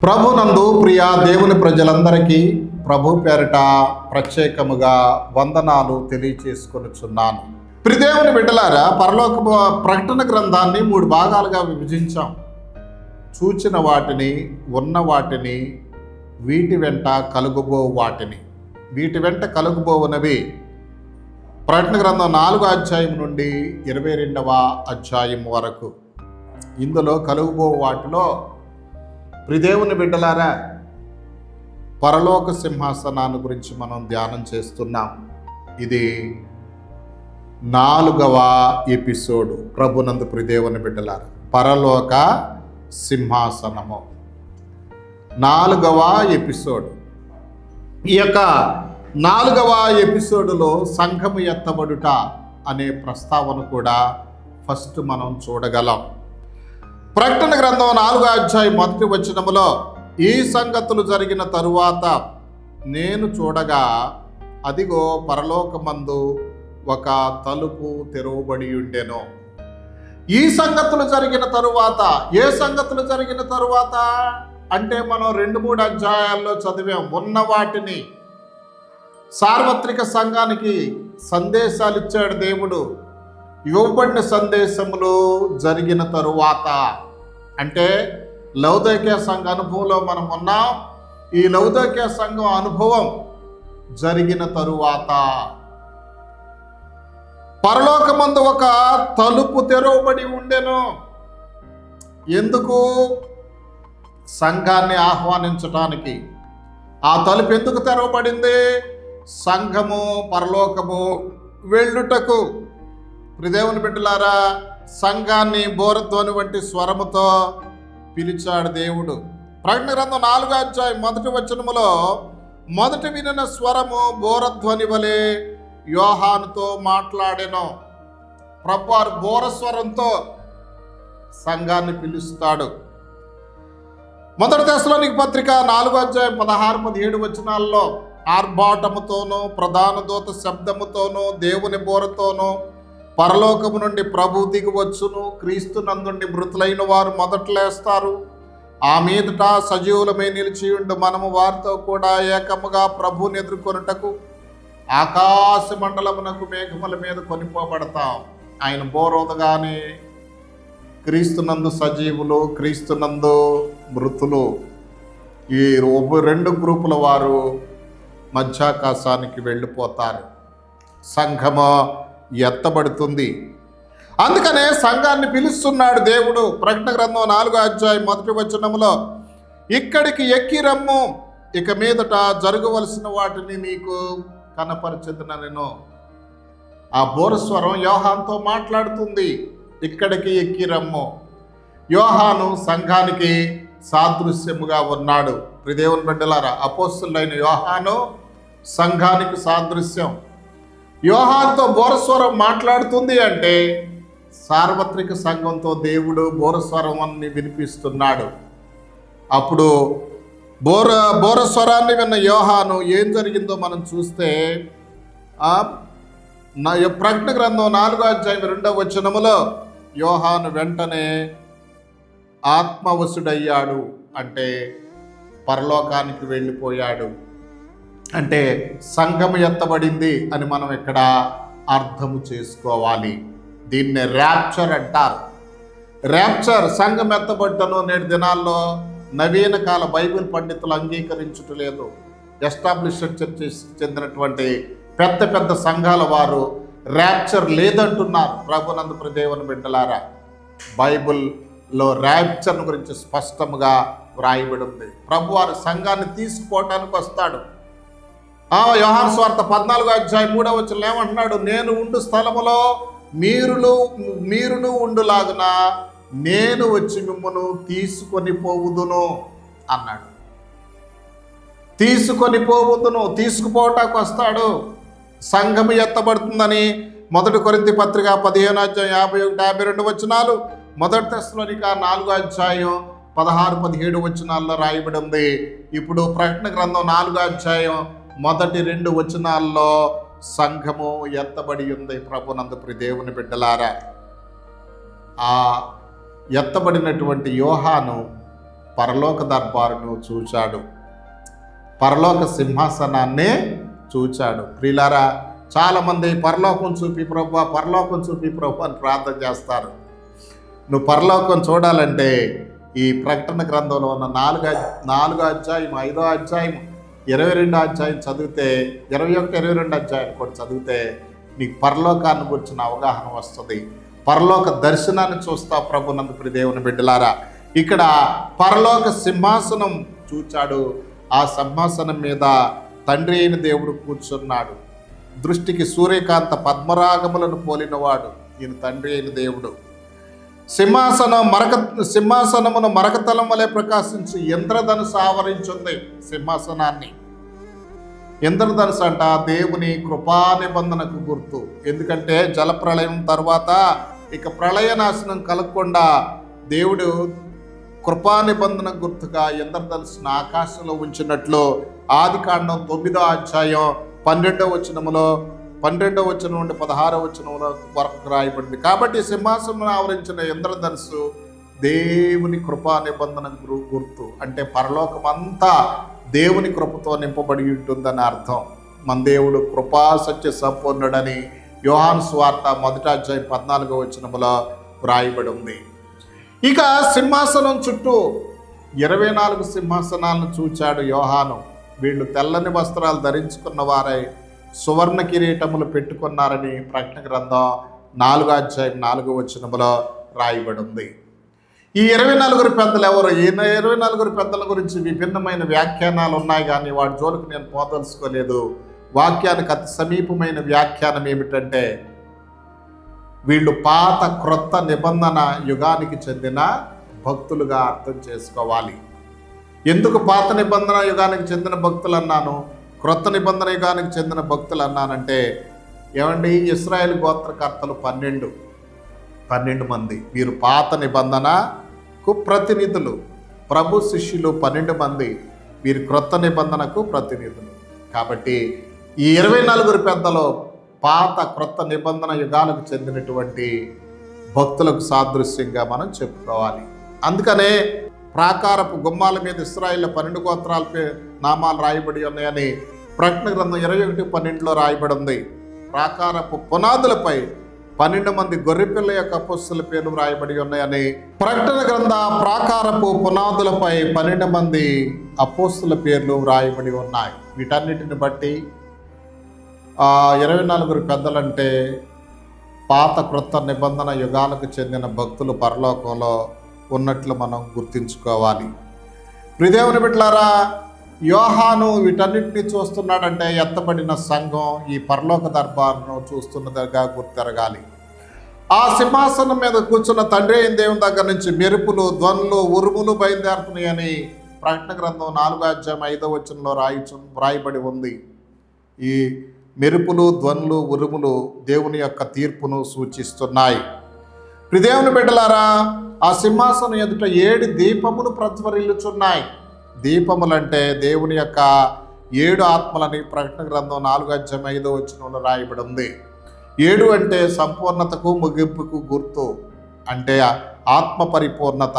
ప్రభునందు ప్రియ దేవుని ప్రజలందరికీ ప్రభు పేరిట ప్రత్యేకముగా వందనాలు తెలియచేసుకొనుచున్నాను. ప్రియదేవుని బిడ్డలారా, పరలోక ప్రకటన గ్రంథాన్ని 3 భాగాలుగా విభజించాం. చూచిన వాటిని, ఉన్న వాటిని, వీటి వెంట కలుగుబో వాటిని. వీటి వెంట కలుగుబోవునవి ప్రకటన గ్రంథం 4వ అధ్యాయం నుండి 22వ అధ్యాయం వరకు. ఇందులో కలుగుబో వాటిలో ప్రియదేవుని బిడ్డలారా, పరలోక సింహాసనాన్ని గురించి మనం ధ్యానం చేస్తున్నాం. ఇది 4వ ఎపిసోడ్. ప్రభునందు ప్రియదేవుని బిడ్డలారా, పరలోక సింహాసనము 4వ ఎపిసోడ్. ఈ యొక్క 4వ ఎపిసోడులో సంఘము ఎత్తబడుట అనే ప్రస్తావన కూడా ఫస్ట్ మనం చూడగలం. ప్రకటన గ్రంథం 4వ అధ్యాయం 1వ వచనములో, ఈ సంగతులు జరిగిన తరువాత నేను చూడగా అదిగో పరలోకమందు ఒక తలుపు తెరవబడి ఉండెను. ఈ సంగతులు జరిగిన తరువాత, ఏ సంగతులు జరిగిన తరువాత అంటే మనం 2-3 అధ్యాయాల్లో చదివాం. ఉన్న వాటిని, సార్వత్రిక సంఘానికి సందేశాలు ఇచ్చాడు దేవుడు. ఇవ్వబడిన సందేశములు జరిగిన తరువాత అంటే లౌదోకియ సంఘ అనుభవంలో మనం ఉన్నాం. ఈ లౌదోకియ సంఘం అనుభవం జరిగిన తరువాత పరలోకమందు ఒక తలుపు తెరవబడి ఉండెను. ఎందుకు? సంఘాన్ని ఆహ్వానించటానికి. ఆ తలుపు ఎందుకు తెరవబడింది? సంఘము పరలోకము వెళ్ళుటకు. ప్రియదేవుని బిడ్డలారా, సంఘాన్ని బోరధ్వని వంటి స్వరముతో పిలిచాడు దేవుడు. ప్రకటన గ్రంథం 4వ అధ్యాయం 1వ వచనములో, మొదట వినిన స్వరము బోరధ్వని వలె యోహానుతో మాట్లాడెను. ప్రభువారు బోరస్వరంతో సంఘాన్ని పిలుస్తాడు. మొదటి తెస్సలోనిక పత్రిక 4వ అధ్యాయం 16-17 వచనాల్లో, ఆర్భాటముతోనూ ప్రధాన దూత శబ్దముతోనూ దేవుని బోరతోనూ పరలోకము నుండి ప్రభు దిగివచ్చును. క్రీస్తు నందుండి మృతులైన వారు మొదట లేస్తారు. ఆ మీదట సజీవులమై నిలిచియుండు మనము వారితో కూడా ఏకముగా ప్రభుని ఎదుర్కొనుటకు ఆకాశ మండలమునకు మేఘముల మీద కొనిపోబడతాం. ఆయన బోరోదగానే క్రీస్తునందు సజీవులు, క్రీస్తునందు మృతులు, ఈ 2 గ్రూపుల వారు మధ్యాకాశానికి వెళ్ళిపోతారు. సంఘము ఎత్తబడుతుంది. అందుకనే సంఘాన్ని పిలుస్తున్నాడు దేవుడు. ప్రకటన గ్రంథం 4వ అధ్యాయం 1వ వచనములో, ఇక్కడికి ఎక్కి రమ్ము, ఇక మీదట జరగవలసిన వాటిని నీకు కనపరచెదనెను. ఆ బోరస్వరం యోహానుతో మాట్లాడుతుంది. ఇక్కడికి ఎక్కి రమ్ము. యోహాను సంఘానికి సాదృశ్యముగా ఉన్నాడు. ప్రియదేవుని బిడ్డలారా, అపోస్తలుడైన యోహాను సంఘానికి సాదృశ్యం. యోహానుతో బోరస్వరం మాట్లాడుతుంది అంటే సార్వత్రిక సంఘంతో దేవుడు బోరస్వరాన్ని వినిపిస్తున్నాడు. అప్పుడు బోరస్వరాన్ని విన్న యోహాను ఏం జరిగిందో మనం చూస్తే, ప్రకటన గ్రంథం 4వ అధ్యాయం 2వ వచనములో, యోహాను వెంటనే ఆత్మవశుడయ్యాడు అంటే పరలోకానికి వెళ్ళిపోయాడు. అంటే సంఘము ఎత్తబడింది అని మనం ఇక్కడ అర్థము చేసుకోవాలి. దీన్ని ర్యాప్చర్ అంటారు. ర్యాప్చర్, సంఘం ఎత్తబడ్డను నేటి దినాల్లో నవీన కాల బైబిల్ పండితులు అంగీకరించట్లేదు. ఎస్టాబ్లిష్డ్ చర్చెస్ చెందినటువంటి పెద్ద పెద్ద సంఘాల వారు ర్యాప్చర్ లేదంటున్నారు. ప్రభునందు ప్రియదేవుని బిడ్డలారా, బైబిల్లో ర్యాప్చర్ గురించి స్పష్టంగా వ్రాయబడి ఉంది. ప్రభువారు సంఘాన్ని తీసుకుపోవటానికి వస్తాడు. యోహాను సువార్త 14వ అధ్యాయం 3వ వచనంలో ఏమంటున్నాడు? నేను ఉండు స్థలములో మీరును ఉండులాగున నేను వచ్చి మిమ్మును తీసుకొని పోవుదును అన్నాడు. తీసుకొని పోవుదును, తీసుకుపోవటానికి వస్తాడు. సంఘము ఎత్తబడుతుందని 1 కొరింథీ పత్రిక 15వ అధ్యాయం 51-52 వచనాలు, మొదటి తెస్సలోనిక 4వ అధ్యాయం 16-17 వచనాల్లో రాయబడి ఉంది. ఇప్పుడు ప్రకటన గ్రంథం 4వ అధ్యాయం మొదటి 2 వచనాల్లో సంఘము ఎత్తబడి ఉంది. ప్రభునందు ప్రియదేవుని బిడ్డలారా, ఆ ఎత్తబడినటువంటి యోహాను పరలోక దర్బారును చూచాడు, పరలోక సింహాసనాన్ని చూచాడు. ప్రియులారా, చాలామంది పరలోకం చూపి ప్రభువా, పరలోకం చూపి ప్రభు అని ప్రార్థన చేస్తారు. నువ్వు పరలోకం చూడాలంటే ఈ ప్రకటన గ్రంథంలో ఉన్న 4 అధ్యాయం, 5వ అధ్యాయం, 22వ అధ్యాయం చదివితే, 21, 22 అధ్యాయం కూడా చదివితే నీకు పరలోకాన్ని గురించిన అవగాహన వస్తుంది. పరలోక దర్శనాన్ని చూస్తావు ప్రభునందు ప్రియ దేవుని బిడ్డలారా. ఇక్కడ పరలోక సింహాసనం చూచాడు. ఆ సింహాసనం మీద తండ్రి అయిన దేవుడు కూర్చున్నాడు. దృష్టికి సూర్యకాంత పద్మరాగములను పోలినవాడు ఈయన తండ్రి అయిన దేవుడు. సింహాసనమును మరకతలం వలె ప్రకాశించి ఇంద్రధనుసు ఆవరించింది సింహాసనాన్ని. ఇంద్రధనుసు అంట దేవుని కృపా నిబంధనకు గుర్తు. ఎందుకంటే జలప్రళయం తర్వాత ఇక ప్రళయ నాశనం కలగకుండా దేవుడు కృపా నిబంధన గుర్తుగా ఇంద్రధనుసును ఆకాశంలో ఉంచినట్లు ఆదికాండం 9వ అధ్యాయం 12వ వచనములో 12వ వచనం నుండి 16వ వచనంలో వరకు రాయబడింది. కాబట్టి సింహాసనం ఆవరించిన ఇంద్రధనుసు దేవుని కృపా నిబంధన గుర్తు. అంటే పరలోకమంతా దేవుని కృపతో నింపబడి ఉంటుందని అర్థం. మన దేవుడు కృపా సత్య సంపూర్ణుడని యోహాను సువార్త 1వ అధ్యాయం 14వ వచనములో వ్రాయబడి ఉంది. ఇక సింహాసనం చుట్టూ 24 సింహాసనాలను చూచాడు యోహాను. వీళ్ళు తెల్లని వస్త్రాలు ధరించుకున్న వారై సువర్ణ కిరీటములు పెట్టుకున్నారని ప్రకటన గ్రంథం 4వ అధ్యాయం 4వ వచనములో రాయబడి ఉంది. ఈ 24 పెద్దలు ఎవరు? ఈ 24 పెద్దల గురించి విభిన్నమైన వ్యాఖ్యానాలు ఉన్నాయి, కానీ వాటి జోలికి నేను పోదలుచుకోలేదు. వాక్యానికి అతి సమీపమైన వ్యాఖ్యానం ఏమిటంటే, వీళ్ళు పాత క్రొత్త నిబంధన యుగానికి చెందిన భక్తులుగా అర్థం చేసుకోవాలి. ఎందుకు పాత నిబంధన యుగానికి చెందిన భక్తులు అన్నాను, క్రొత్త నిబంధన యుగానికి చెందిన భక్తులు అన్నానంటే, ఏమండి, ఇశ్రాయేలు గోత్రకర్తలు 12 మంది. వీరు పాత నిబంధనకు ప్రతినిధులు. ప్రభు శిష్యులు 12 మంది. వీరు క్రొత్త నిబంధనకు ప్రతినిధులు. కాబట్టి ఈ 24 పెద్దలు పాత క్రొత్త నిబంధన యుగాలకు చెందినటువంటి భక్తులకు సాదృశ్యంగా మనం చెప్పుకోవాలి. అందుకనే ప్రాకారపు గుమ్మాల మీద ఇశ్రాయేలు 12 గోత్రాల నామాలు రాయబడి ఉన్నాయని ప్రకటన గ్రంథం 21:12లో రాయబడి ఉంది. ప్రాకారపు పునాదులపై 12 మంది గొర్రెపిల్ల యొక్క అపోస్తలుల పేర్లు రాయబడి ఉన్నాయని ప్రకటన గ్రంథ ప్రాకారపు పునాదులపై 12 మంది అపోస్తలుల పేర్లు రాయబడి ఉన్నాయి. వీటన్నిటిని బట్టి 24 పెద్దలంటే పాత క్రొత్త నిబంధన యుగాలకు చెందిన భక్తులు పరలోకంలో ఉన్నట్లు మనం గుర్తించుకోవాలి. ప్రియదేవుని బిడ్డలారా, యోహాను వీటన్నిటిని చూస్తున్నాడంటే ఎత్తబడిన సంఘం ఈ పరలోక దర్బారును చూస్తున్నదిగా గుర్తెరగాలి. ఆ సింహాసనం మీద కూర్చున్న తండ్రి అయిన దేవుని దగ్గర నుంచి మెరుపులు, ధ్వనులు, ఉరుములు బయలుదేరుతున్నాయని ప్రకటన గ్రంథం 4వ అధ్యాయం 5వ వచనంలో రాయబడి ఉంది. ఈ మెరుపులు, ధ్వనులు, ఉరుములు దేవుని యొక్క తీర్పును సూచిస్తున్నాయి. ప్రియదేవుని బిడ్డలారా, ఆ సింహాసనం ఎదుట 7 దీపములు ప్రజ్వరిల్లుచున్నాయి. దీపములంటే దేవుని యొక్క 7 ఆత్మలని ప్రకటన గ్రంథం 4వ అధ్యాయం 5వ వచనంలో రాయబడి ఉంది. 7 అంటే సంపూర్ణతకు ముగింపుకు గుర్తు. అంటే ఆత్మ పరిపూర్ణత.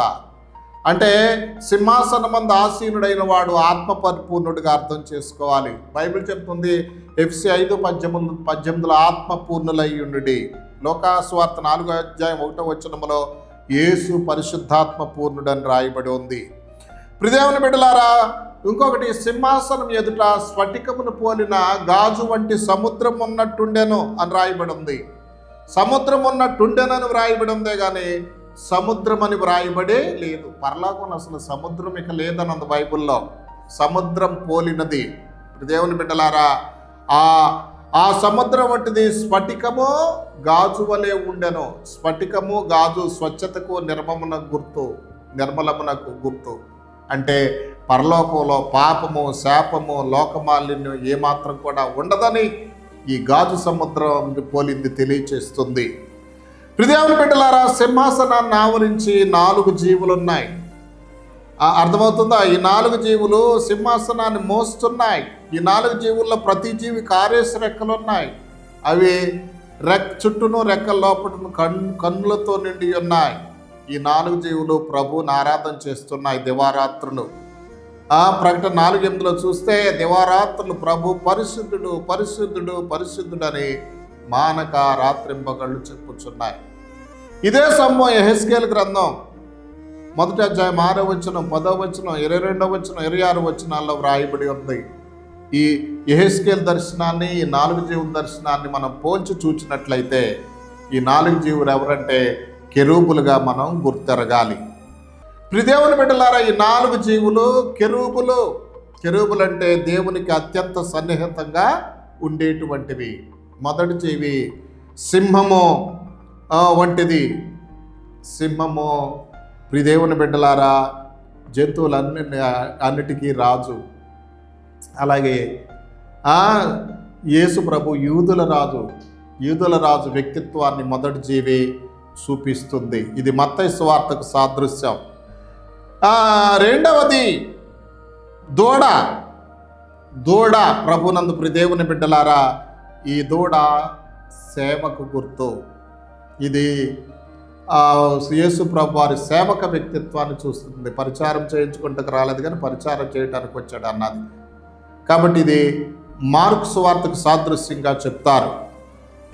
అంటే సింహాసనమందు ఆసీనుడైన వాడు ఆత్మ పరిపూర్ణుడిగా అర్థం చేసుకోవాలి. బైబిల్ చెప్తుంది ఎఫ్సి 5:18 ఆత్మపూర్ణులై ఉండుడి. లోకాసువార్త 4వ అధ్యాయం 1వ వచనములో యేసు పరిశుద్ధాత్మ పూర్ణుడని రాయబడి ఉంది. ప్రియదేవుని బిడ్డలారా, ఇంకొకటి, సింహాసనం ఎదుట స్ఫటికమును పోలిన గాజు వంటి సముద్రం ఉన్నట్టుండెను అని రాయబడి ఉంది. సముద్రం ఉన్నట్టుండెనని వ్రాయబడి ఉందే కానీ సముద్రం అని వ్రాయబడే లేదు. పరలోకం అసలు సముద్రం ఇక లేదన్నది బైబిల్లో. సముద్రం పోలినది. దేవుని బిడ్డలారా, ఆ సముద్రం వంటిది స్ఫటికము గాజు వలె ఉండెను. స్ఫటికము గాజు స్వచ్ఛతకు నిర్మలమునకు గుర్తు. అంటే పరలోకంలో పాపము, శాపము, లోకమాలిన్యం ఏమాత్రం కూడా ఉండదని ఈ గాజు సముద్రం పోలింది తెలియచేస్తుంది. ప్రియదేవుని బిడ్డలారా, సింహాసనాన్ని ఆవరించి 4 జీవులు ఉన్నాయి. అర్థమవుతుందా? ఈ 4 జీవులు సింహాసనాన్ని మోస్తున్నాయి. ఈ 4 జీవుల్లో ప్రతి జీవి కారేసి రెక్కలు ఉన్నాయి. అవి చుట్టూను రెక్కల లోపల కన్నులతో నిండి ఉన్నాయి. ఈ 4 జీవులు ప్రభువుని ఆరాధన చేస్తున్నాయి దివారాత్రులు. ప్రకటన 4:8 చూస్తే దివారాత్రులు ప్రభు పరిశుద్ధుడు పరిశుద్ధుడు పరిశుద్ధుడని మానక రాత్రింపగళ్ళు చెప్పుచున్నాయి. ఇదే సంభవం యెహెజ్కేలు గ్రంథం 1వ అధ్యాయం 6వ వచనం 10వ వచనం 22వ వచనం 26వ వచనాల్లో వ్రాయబడి ఉంది. ఈ యెహెజ్కేలు దర్శనాన్ని ఈ 4 జీవుల దర్శనాన్ని మనం పోల్చి చూచినట్లయితే ఈ 4 జీవులు ఎవరంటే కెరూబులుగా మనం గుర్తెరగాలి. ప్రియదేవుని బిడ్డలారా, ఈ 4 జీవులు కెరూబులు. కెరూబులు అంటే దేవునికి అత్యంత సన్నిహితంగా ఉండేటువంటివి. మొదటి జీవి సింహము వంటిది. సింహము ప్రియదేవుని బిడ్డలారా అన్నిటికీ రాజు. అలాగే యేసు ప్రభు యూదుల రాజు వ్యక్తిత్వాన్ని మొదటి జీవి చూపిస్తుంది. ఇది మత్తయి సువార్తకు సాదృశ్యం. రెండవది దూడ. ప్రభునందు ప్రియదేవుని బిడ్డలారా, ఈ దూడ సేవకు గుర్తు. ఇది యేసు ప్రభు వారి సేవక వ్యక్తిత్వాన్ని చూస్తుంది. పరిచారం చేయించుకుంటకు రాలేదు కానీ పరిచారం చేయడానికి వచ్చాడు అన్నది. కాబట్టి ఇది మార్కు సువార్తకు సాదృశ్యంగా చెప్తారు.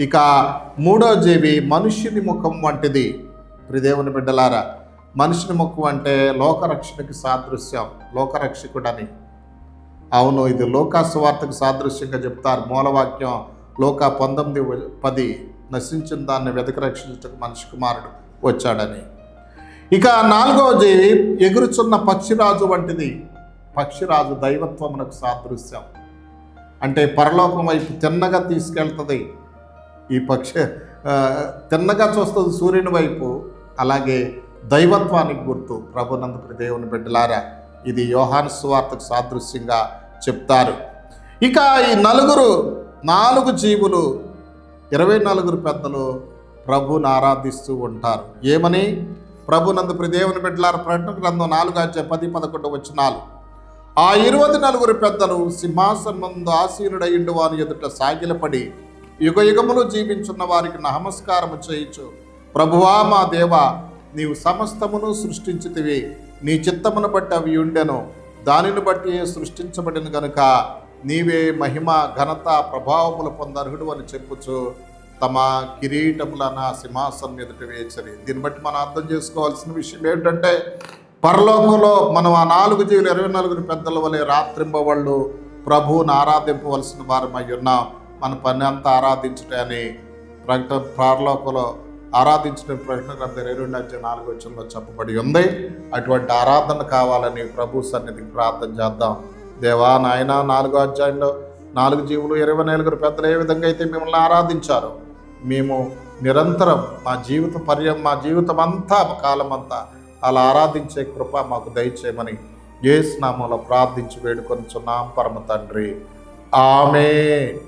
ఇక మూడో జీవి మనుష్యుని ముఖం వంటిది. ప్రియదేవుని బిడ్డలారా, మనుషుని ముఖం అంటే లోకరక్షణకి సాదృశ్యం, లోకరక్షకుడని. అవును, ఇది లోకా సువార్తకు సాదృశ్యంగా చెప్తారు. మూలవాక్యం లోకా 19:10 నశించిన దాన్ని వెతక రక్షించుటకు మనిషి కుమారుడు వచ్చాడని. ఇక నాలుగవ జీవి ఎగురుచున్న పక్షిరాజు వంటిది. పక్షిరాజు దైవత్వమునకు సాదృశ్యం. అంటే పరలోకం వైపు తిన్నగా తీసుకెళ్తుంది. ఈ పక్షి తిన్నగా చూస్తుంది సూర్యుని వైపు. అలాగే దైవత్వానికి గుర్తు. ప్రభునందు ప్రియదేవుని బిడ్డలారా, ఇది యోహాను సువార్తకు సాదృశ్యంగా చెప్తారు. ఇక ఈ 4 జీవులు 24 పెద్దలు ప్రభుని ఆరాధిస్తూ ఉంటారు. ఏమని? ప్రభునందు ప్రియదేవుని బిడ్డలారా, ప్రకటన గ్రంథం 4:10-11 వచనాలు. ఆ 24 పెద్దలు సింహాసనం ముందు ఆసీనుడయిండు వారి ఎదుట సాగిలపడి యుగయుగములు జీవించున్న వారికి నమస్కారము చేయించు. ప్రభువా మా దేవా, నీవు సమస్తమును సృష్టించితివి, నీ చిత్తమును బట్టి అవి ఉండెను, దానిని బట్టి సృష్టించబడిన గనుక నీవే మహిమ ఘనత ప్రభావములు పొందర్హుడు అని చెప్పుచు తమ కిరీటముల నా సింహాసనం ఎదుట వేచరి. దీన్ని బట్టి మనం అర్థం చేసుకోవాల్సిన విషయం ఏంటంటే, పరలోకంలో మనం ఆ 4 జీవులు 24 పెద్దల వలె రాత్రింబవళ్ళు ప్రభువుని ఆరాధింపవలసిన వారమై ఉన్నాం. మన పని అంతా ఆరాధించుటే అని పరలోకంలో ఆరాధించడం ప్రకటన గ్రంథం 22:4 చెప్పబడి ఉంది. అటువంటి ఆరాధన కావాలని ప్రభు సన్నిధికి ప్రార్థన చేద్దాం. దేవా నాయన, 4వ అధ్యాయంలో 4 జీవులు 24 పెద్దలు ఏ విధంగా అయితే మిమ్మల్ని ఆరాధించారో మేము నిరంతరం మా జీవితం అంతా కాలమంతా అలా ఆరాధించే కృప మాకు దయచేయమని యేసు నామములో ప్రార్థించి వేడుకొనుచున్నాం పరమ తండ్రి. ఆమేన్.